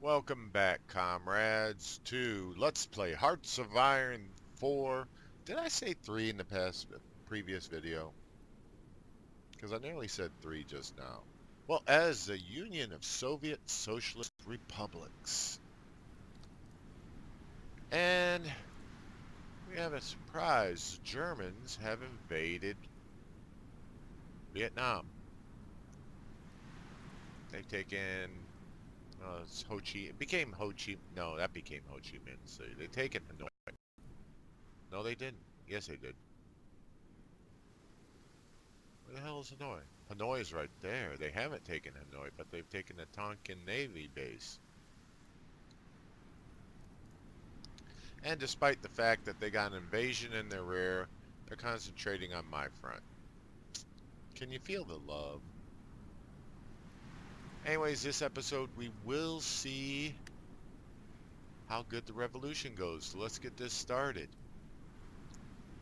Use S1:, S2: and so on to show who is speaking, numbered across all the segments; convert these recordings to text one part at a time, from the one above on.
S1: Welcome back, comrades, to Let's Play Hearts of Iron 4. Did I say 3 in the previous video? Because I nearly said 3 just now. Well, as a Union of Soviet Socialist Republics. And we have a surprise. The Germans have invaded Vietnam. They've taken... it's Ho Chi. It became Ho Chi. No, that became Ho Chi Minh City. They taken Hanoi. No, they didn't. Yes, they did. Where the hell is Hanoi? Hanoi is right there. They haven't taken Hanoi, but they've taken the Tonkin Navy base. And despite the fact that they got an invasion in their rear, they're concentrating on my front. Can you feel the love? Anyways, this episode we will see how good the revolution goes. So let's get this started.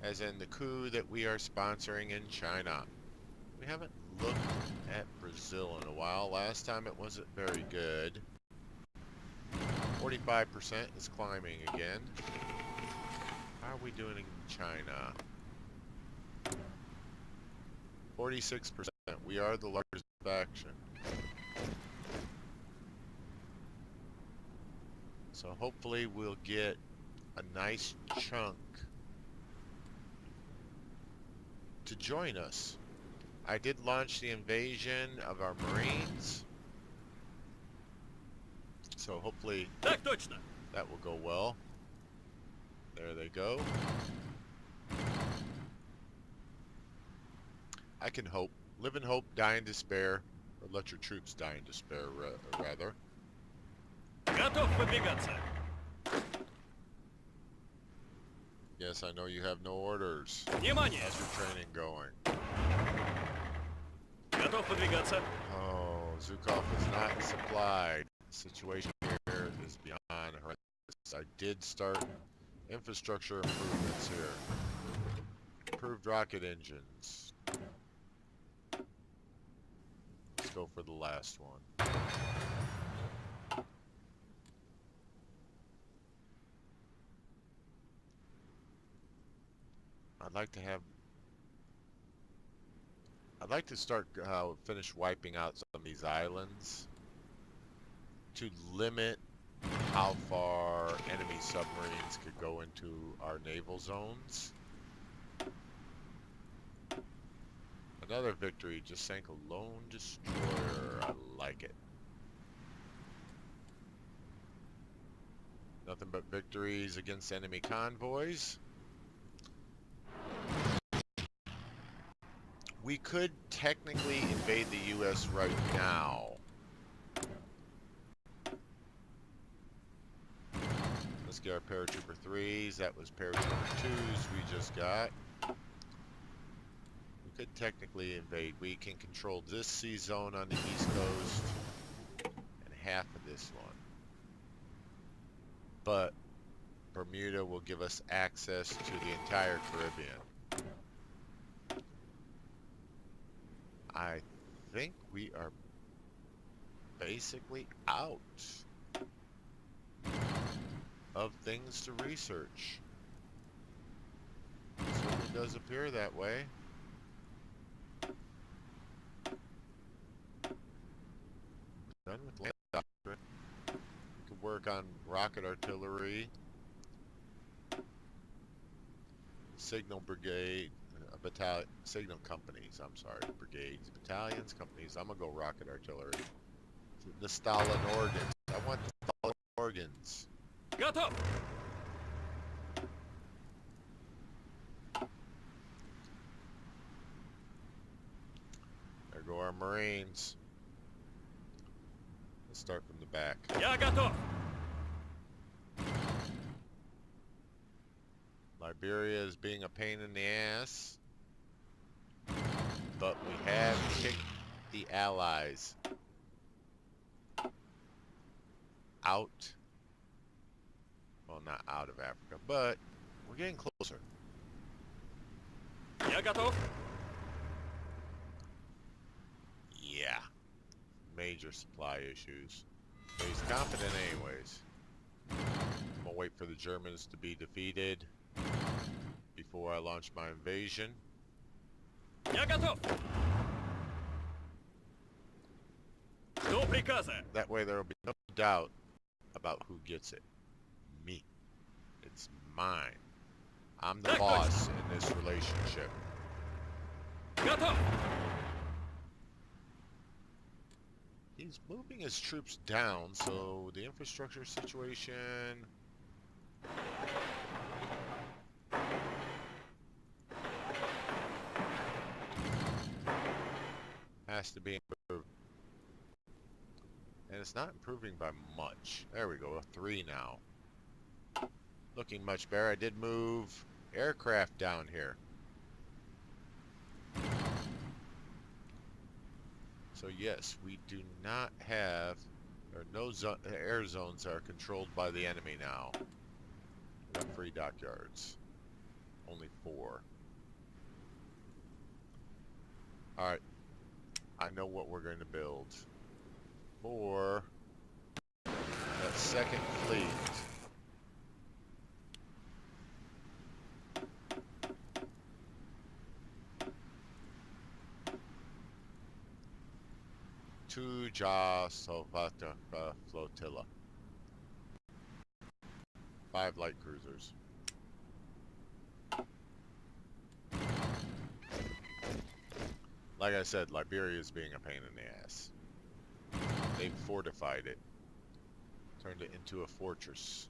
S1: As in the coup that we are sponsoring in China. We haven't looked at Brazil in a while. Last time it wasn't very good. 45% is climbing again. How are we doing in China? 46%. We are the largest faction. So hopefully we'll get a nice chunk to join us. I did launch the invasion of our Marines. So hopefully that will go well. There they go. I can hope. Live in hope, die in despair. Or let your troops die in despair, rather.
S2: Готов выдвигаться.
S1: Yes, I know you have no orders.
S2: Внимание!
S1: How's your training going?
S2: Готов выдвигаться.
S1: Oh, Zhukov is not supplied. The situation here is beyond horrendous. I did start infrastructure improvements here. Improved rocket engines. Let's go for the last one. I'd like to start finish wiping out some of these islands to limit how far enemy submarines could go into our naval zones. Another victory, just sank a lone destroyer. I like it. Nothing but victories against enemy convoys. We could technically invade the U.S. right now. Let's get our paratrooper 3s. That was paratrooper 2s we just got. We could technically invade. We can control this sea zone on the East Coast and half of this one. But Bermuda will give us access to the entire Caribbean. I think we are basically out of things to research. It certainly does appear that way. Done with land doctrine. We could work on rocket artillery, signal brigade. Signal companies, I'm sorry, brigades, battalions, companies. I'm gonna go rocket artillery. The Stalin organs. I want the Stalin organs.
S2: Готов.
S1: There go our Marines. Let's start from the back.
S2: Я готов.
S1: Liberia is being a pain in the ass. But we have kicked the Allies out. Well, not out of Africa, but we're getting closer.
S2: Я готов.
S1: Yeah. Major supply issues. He's confident anyways. I'm gonna wait for the Germans to be defeated before I launch my invasion.
S2: Я готов. Жду приказа.
S1: That way there will be no doubt about who gets it. Me. It's mine. I'm the boss in this relationship.
S2: Готов.
S1: He's moving his troops down, so the infrastructure situation... has to be improved. And it's not improving by much. There we go, a 3 now. Looking much better. I did move aircraft down here. So yes, we do not have, or no air zones are controlled by the enemy now. We have free dockyards. Only 4. Alright. I know what we're going to build for that second fleet. Two Sovata flotilla. 5 light cruisers. Like I said, Liberia is being a pain in the ass. They've fortified it. Turned it into a fortress.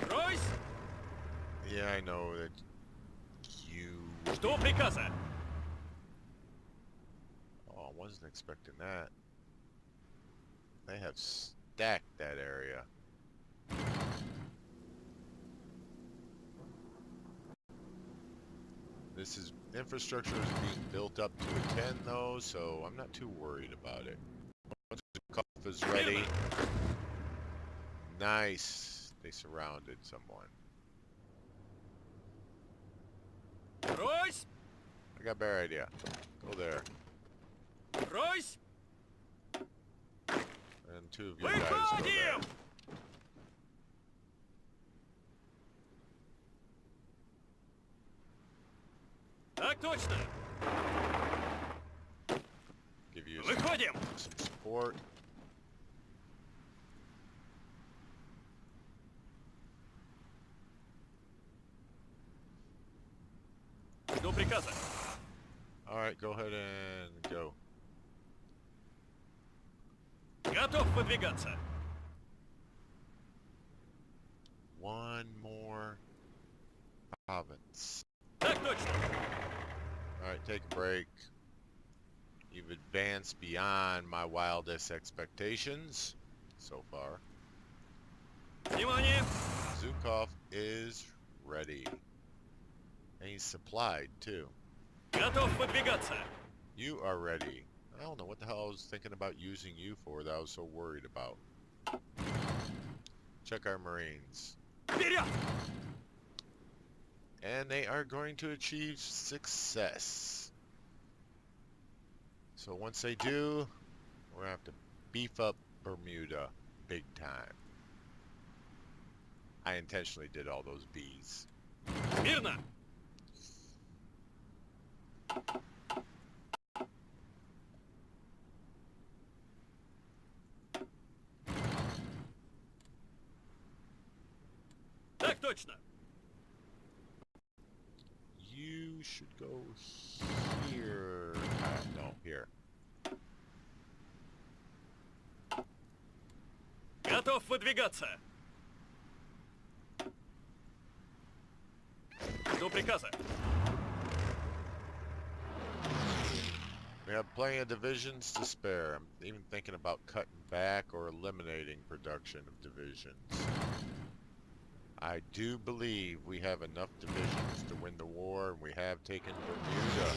S2: Royce.
S1: Yeah, I know that you...
S2: Жду приказа.
S1: Oh, I wasn't expecting that. They have stacked that area. This is infrastructure is being built up to a 10 though, so I'm not too worried about it. Once Zukov is ready. Nice. They surrounded someone.
S2: Royce.
S1: I got a better idea. Go there.
S2: Royce.
S1: And 2 of you guys go there.
S2: Выходим. Так точно.
S1: Give you
S2: Выходим.
S1: some support.
S2: Жду приказа.
S1: Alright, go ahead and go.
S2: Готов выдвигаться.
S1: One more province.
S2: Так точно.
S1: Alright, take a break. You've advanced beyond my wildest expectations so far.
S2: Внимание.
S1: Zukov is ready. And he's supplied too.
S2: Готов выдвигаться.
S1: You are ready. I don't know what the hell I was thinking about using you for that I was so worried about. Check our Marines.
S2: Вперед.
S1: And they are going to achieve success. So once they do, we're going to have to beef up Bermuda big time. I intentionally did all those B's.
S2: Мирно. Так точно.
S1: You should go here. No, here.
S2: Готов выдвигаться. Жду приказа.
S1: We have plenty of divisions to spare. I'm even thinking about cutting back or eliminating production of divisions. I do believe we have enough divisions to win the war, and we have taken Bermuda.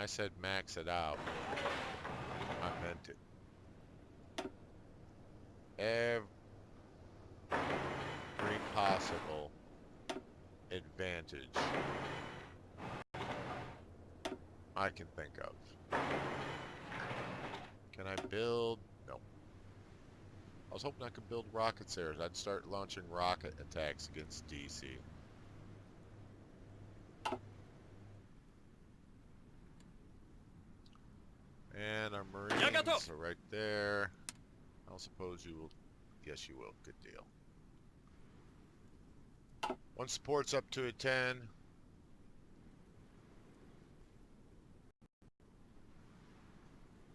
S1: said max it out, I meant it. Every possible advantage I can think of. Can I build? No. I was hoping I could build rockets there. I'd start launching rocket attacks against DC. And our Marines are right there. I'll suppose you will. Yes, you will. Good deal. Once support's up to a 10.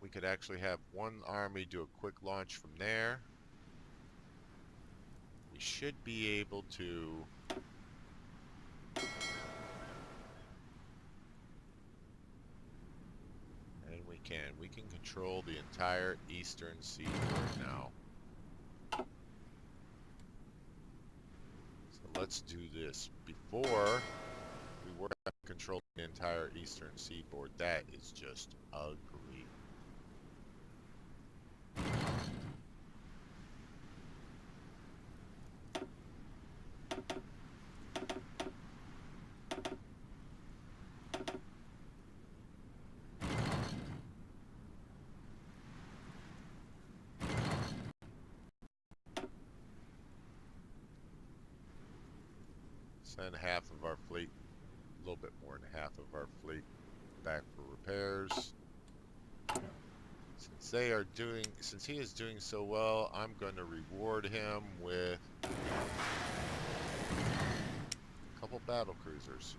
S1: We could actually have one army do a quick launch from there. We should be able to we can control the entire eastern seaboard now. So let's do this. Before we were controlling the entire eastern seaboard, that is just ugly. Send half of our fleet, a little bit more than half of our fleet, back for repairs. Since he is doing so well, I'm going to reward him with a couple battle cruisers.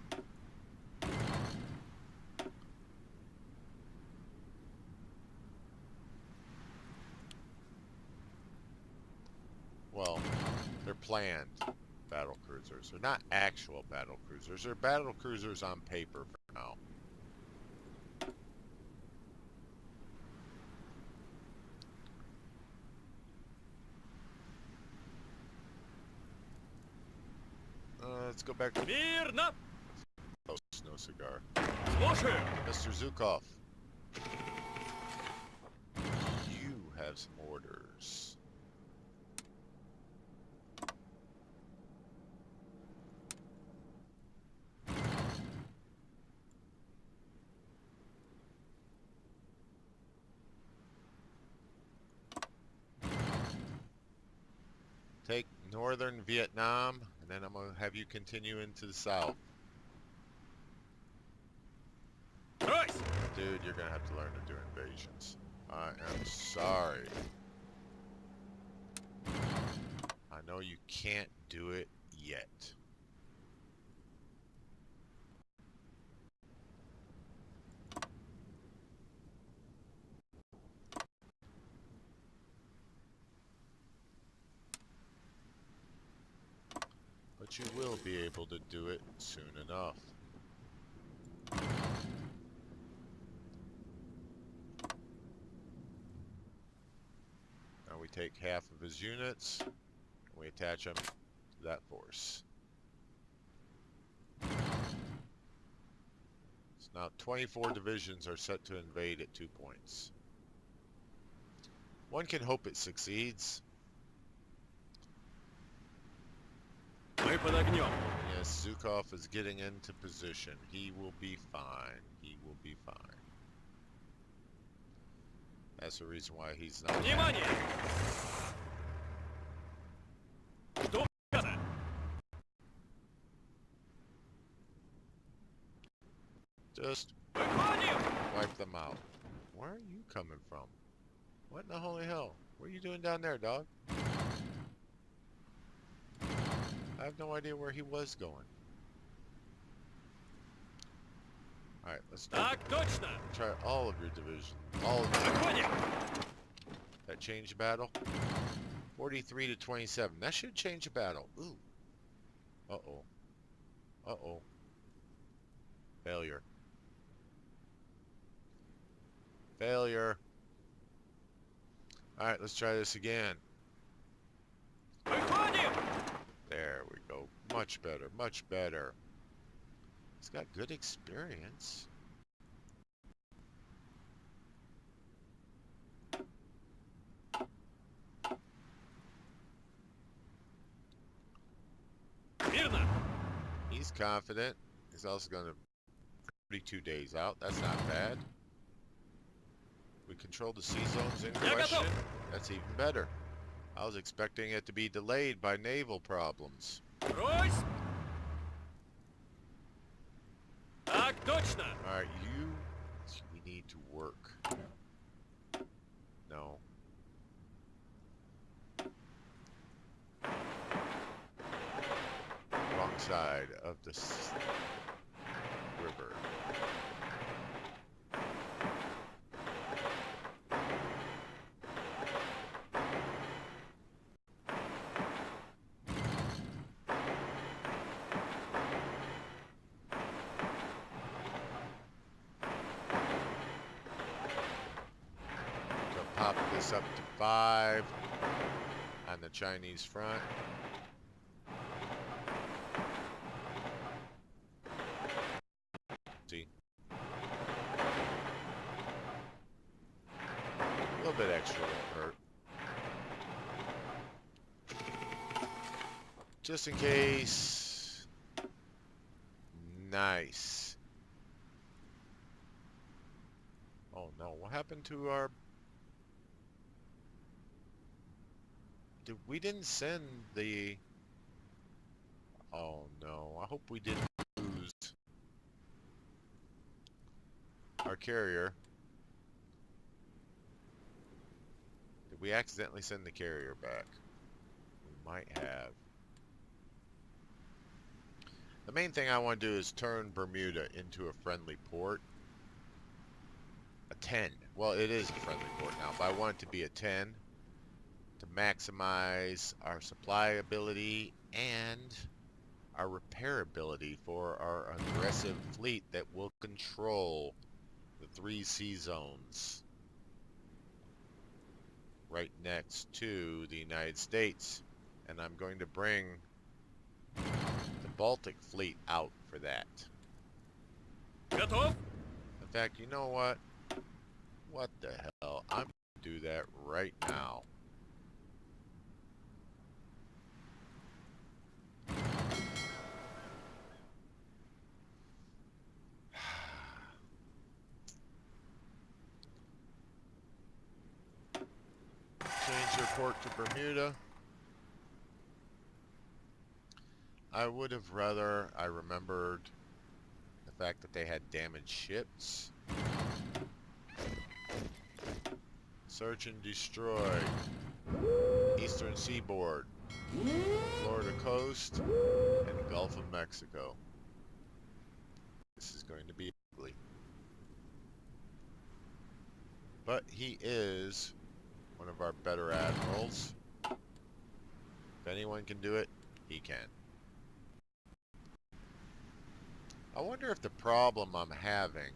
S1: Well, they're planned battle cruisers. They're not actual battle cruisers. They're battle cruisers on paper for now. Let's go back to
S2: Мирно!
S1: oh, no cigar.
S2: Слушаю!
S1: Mr. Zukov, you have some orders. Take northern Vietnam, and then I'm going to have you continue into the south.
S2: Брось!
S1: Dude, you're going to have to learn to do invasions. I am sorry. I know you can't do it yet. But you will be able to do it soon enough. Now we take half of his units and we attach them to that force. So now 24 divisions are set to invade at 2 points. One can hope it succeeds.
S2: Мы под огнем.
S1: Yes, Zukov is getting into position. He will be fine. He will be fine. That's the reason why he's not.
S2: Внимание! Жду приказа.
S1: Just
S2: Выходим!
S1: wipe them out. Where are you coming from? What in the holy hell? What are you doing down there, dog? I have no idea where he was going. Alright, let's
S2: Так точно!
S1: try all of your division. All of them.
S2: Выходим!
S1: That changed battle? 43 to 27. That should change a battle. Ooh. Uh-oh. Uh-oh. Failure. Failure. Alright, let's try this again.
S2: Выходим!
S1: There we go. Much better. Much better. He's got good experience. confident. He's also going to 32 days out. That's not bad. We control the sea zones in question. That's even better. I was expecting it to be delayed by naval problems.
S2: Брось! Так точно!
S1: Alright, you... We need to work. No. Wrong side of the river. Pop this up to 5 on the Chinese front. See? A little bit extra won't hurt. Just in case. Nice. Oh no, what happened to our... We didn't send the... Oh no, I hope we didn't lose our carrier. Did we accidentally send the carrier back? We might have. The main thing I want to do is turn Bermuda into a friendly port. A 10. Well, it is a friendly port now, but I want it to be a 10. To maximize our supply ability and our repair ability for our aggressive fleet that will control the 3 sea zones right next to the United States. And I'm going to bring the Baltic fleet out for that.
S2: Готов?
S1: In fact, you know what? What the hell? I'm going to do that right now. Change your port to Bermuda. I would have rather I remembered the fact that they had damaged ships. Search and destroy. Eastern seaboard. Florida coast. And the Gulf of Mexico. This is going to be ugly. But he is one of our better admirals. If anyone can do it, he can. I wonder if the problem I'm having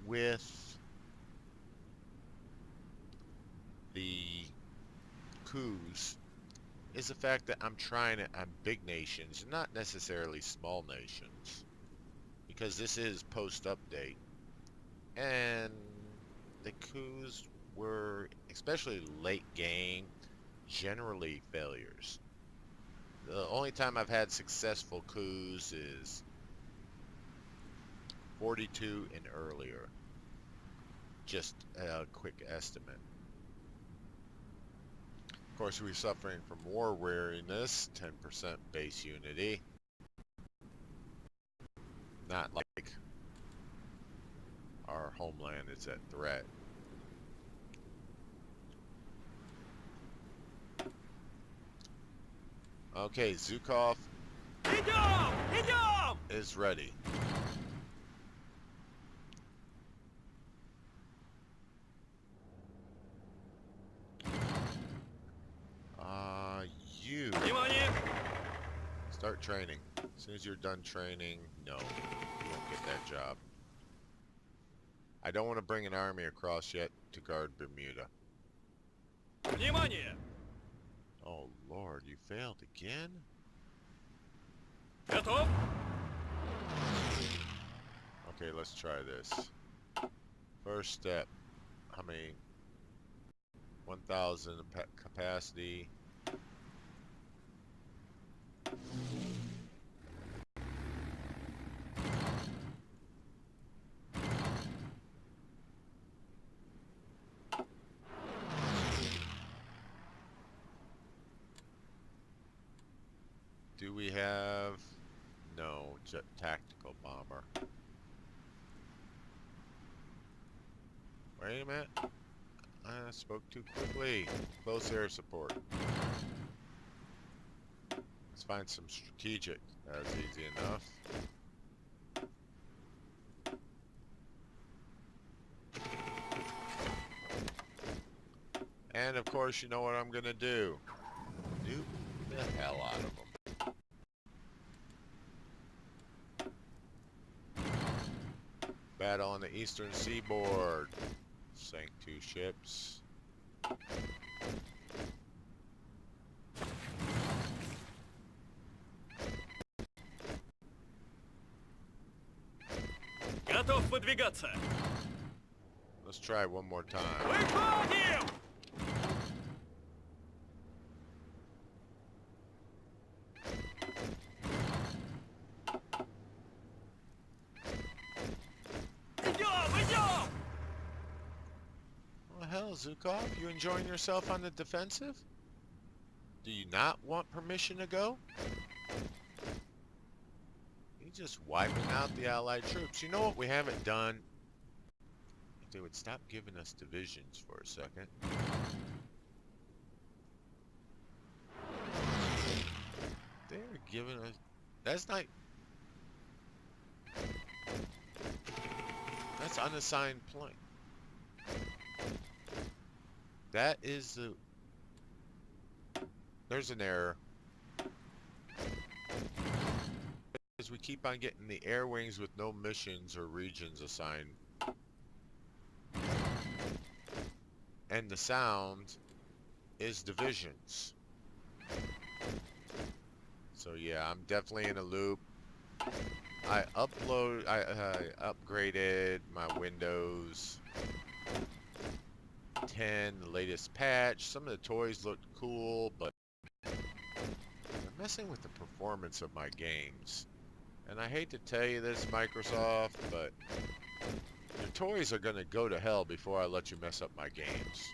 S1: with the coups is the fact that I'm trying it on big nations, not necessarily small nations. Because this is post-update. And the coups were, especially late game, generally failures. The only time I've had successful coups is 42 and earlier. Just a quick estimate. Of course, we're suffering from war weariness, 10% base unity. Not like our homeland is at threat. Okay, Zukov
S2: Идем! Идем!
S1: is ready. You
S2: Внимание!
S1: start training. As soon as you're done training, no, you won't get that job. I don't want to bring an army across yet to guard Bermuda.
S2: Внимание!
S1: Oh Lord, you failed again?
S2: Готов?
S1: Okay, let's try this. First step, how many? 1,000 capacity. Do we have... No, jet tactical bomber. Wait a minute. I spoke too quickly. Close air support. Let's find some strategic. That's easy enough. And of course, you know what I'm gonna do. Nuke the hell out of them. Battle on the eastern seaboard. Sank 2 ships.
S2: Готов выдвигаться.
S1: Let's try one more time.
S2: Выходим! Идем!
S1: Well, hell, Zukov, you enjoying yourself on the defensive? Do you not want permission to go? You're just wiping out the Allied troops. You know what we haven't done? If they would stop giving us divisions for a second. They're giving us... That's not... That's unassigned plane. That is the... There's an error. Because we keep on getting the air wings with no missions or regions assigned. And the sound is divisions. So yeah, I'm definitely in a loop. I upgraded my Windows 10, the latest patch. Some of the toys looked cool, but they're messing with the performance of my games. And I hate to tell you this, Microsoft, but your toys are gonna go to hell before I let you mess up my games.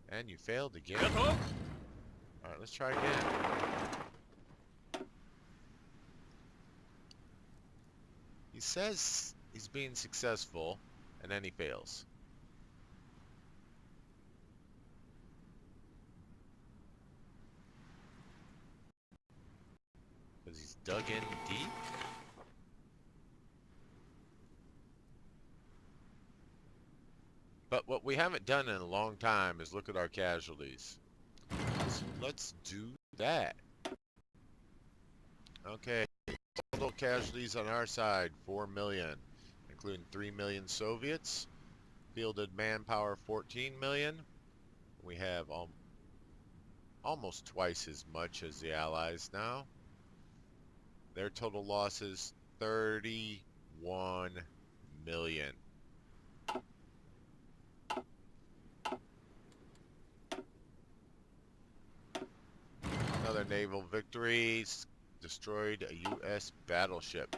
S1: And you failed again.
S2: Готов?
S1: Alright, let's try again. He says he's being successful, and then he fails. Because he's dug in deep? But what we haven't done in a long time is look at our casualties. So let's do that. Okay, total casualties on our side, 4 million, including 3 million Soviets. Fielded manpower, 14 million. We have almost twice as much as the Allies now. Their total losses, 31 million. Another naval victory, destroyed a U.S. battleship.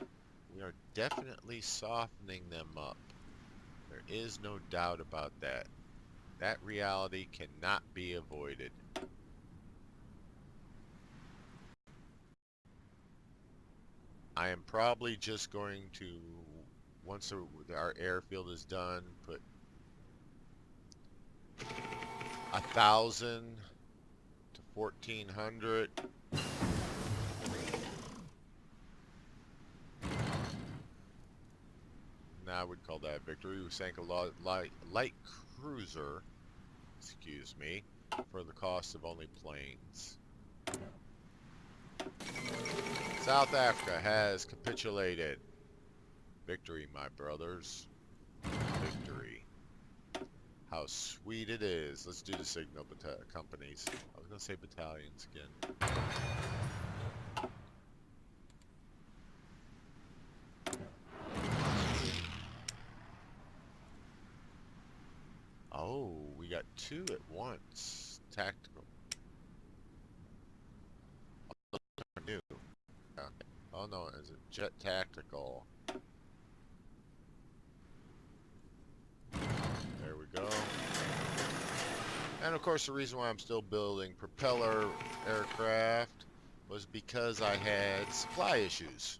S1: We are definitely softening them up. There is no doubt about that. That reality cannot be avoided. I am probably just going to, once our airfield is done, put 1,000 to 1,400. Now I would call that a victory. We sank a light cruiser, excuse me, for the cost of only planes. South Africa has capitulated. Victory, my brothers. Victory. How sweet it is. Let's do the signal companies. I was going to say battalions again. Oh, we got 2 at once. Tactical. New. Okay. Oh no, is it jet tactical? There we go. And of course the reason why I'm still building propeller aircraft was because I had supply issues.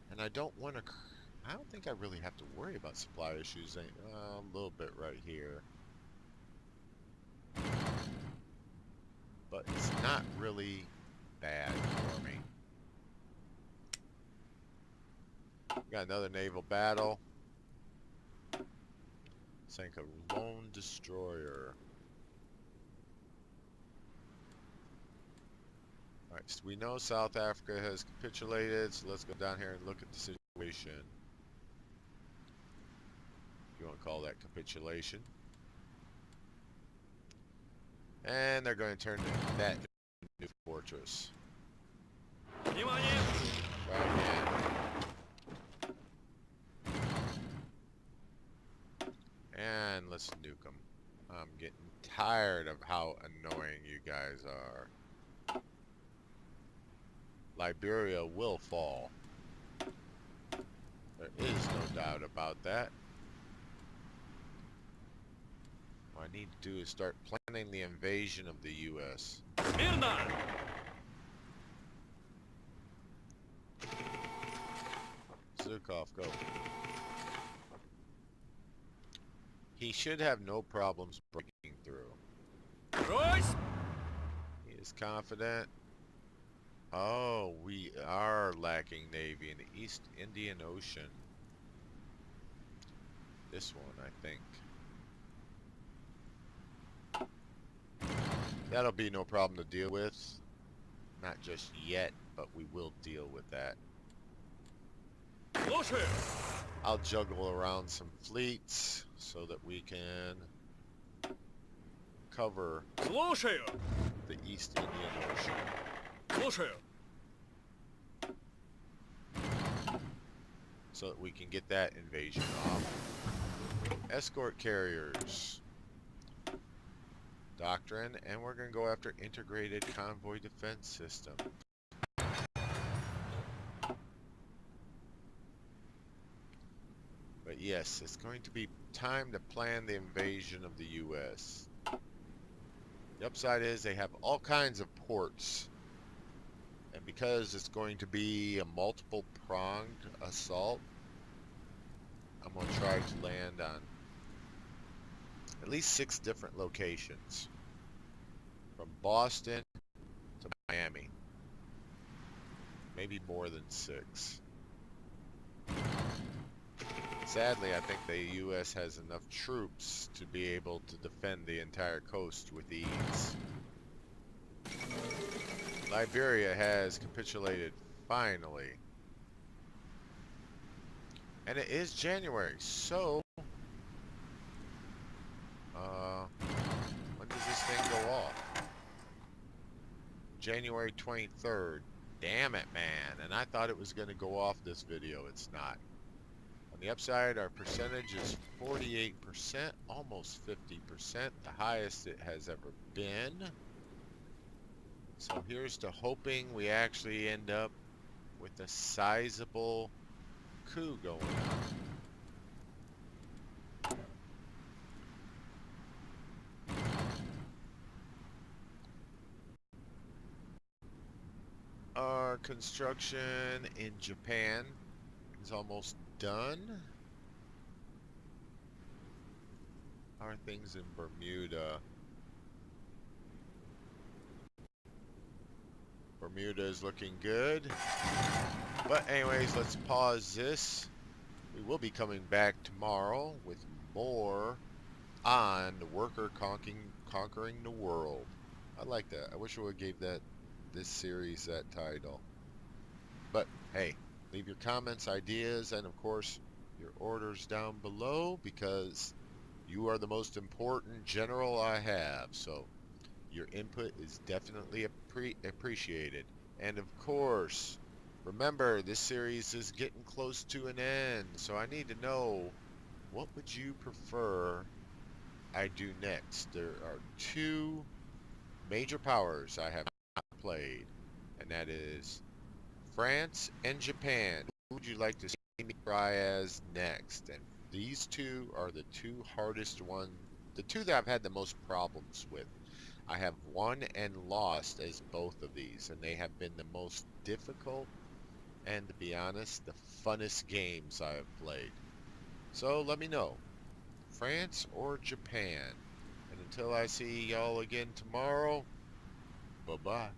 S1: And I don't want to... I don't think I really have to worry about supply issues. A little bit right here. But it's not really bad for me. Got another naval battle. Sank a lone destroyer. Alright, so we know South Africa has capitulated, so let's go down here and look at the situation. If you want to call that capitulation. And they're going to turn that into a new fortress.
S2: Внимание!
S1: Try again. And let's nuke them. I'm getting tired of how annoying you guys are. Liberia will fall. There is no doubt about that. What I need to do is start planning the invasion of the U.S.
S2: Мирно!
S1: Zukov, go. He should have no problems breaking through.
S2: Royce!
S1: He is confident. Oh, we are lacking navy in the East Indian Ocean. This one, I think. That'll be no problem to deal with. Not just yet, but we will deal with that.
S2: Слушаю!
S1: I'll juggle around some fleets so that we can cover
S2: Слушаю!
S1: the East Indian Ocean.
S2: Слушаю!
S1: So that we can get that invasion off. Escort carriers. Doctrine, and we're going to go after integrated convoy defense system. But yes, it's going to be time to plan the invasion of the U.S. The upside is they have all kinds of ports. And because it's going to be a multiple-pronged assault, I'm going to try to land on at least 6 different locations. From Boston to Miami. Maybe more than 6. Sadly, I think the U.S. has enough troops to be able to defend the entire coast with ease. Liberia has capitulated, finally. And it is January, so... when does this thing go off? January 23rd. Damn it, man. And I thought it was going to go off this video. It's not. On the upside, our percentage is 48%, almost 50%, the highest it has ever been. So here's to hoping we actually end up with a sizable coup going on. Our construction in Japan is almost done. How are things in Bermuda? Bermuda is looking good. But anyways, let's pause this. We will be coming back tomorrow with more on the worker conquering the world. I like that. I wish I would have gave this series that title. But hey, leave your comments, ideas, and of course your orders down below, because you are the most important general I have. So your input is definitely appreciated. And of course, remember, this series is getting close to an end, so I need to know, what would you prefer I do next? There are 2 major powers I have not played, and that is France and Japan. Who would you like to see me try as next? And these 2 are the 2 hardest ones the two that I've had the most problems with. I have won and lost as both of these, and they have been the most difficult and, to be honest, the funnest games I have played. So let me know, France or Japan? And until I see y'all again tomorrow, bye-bye.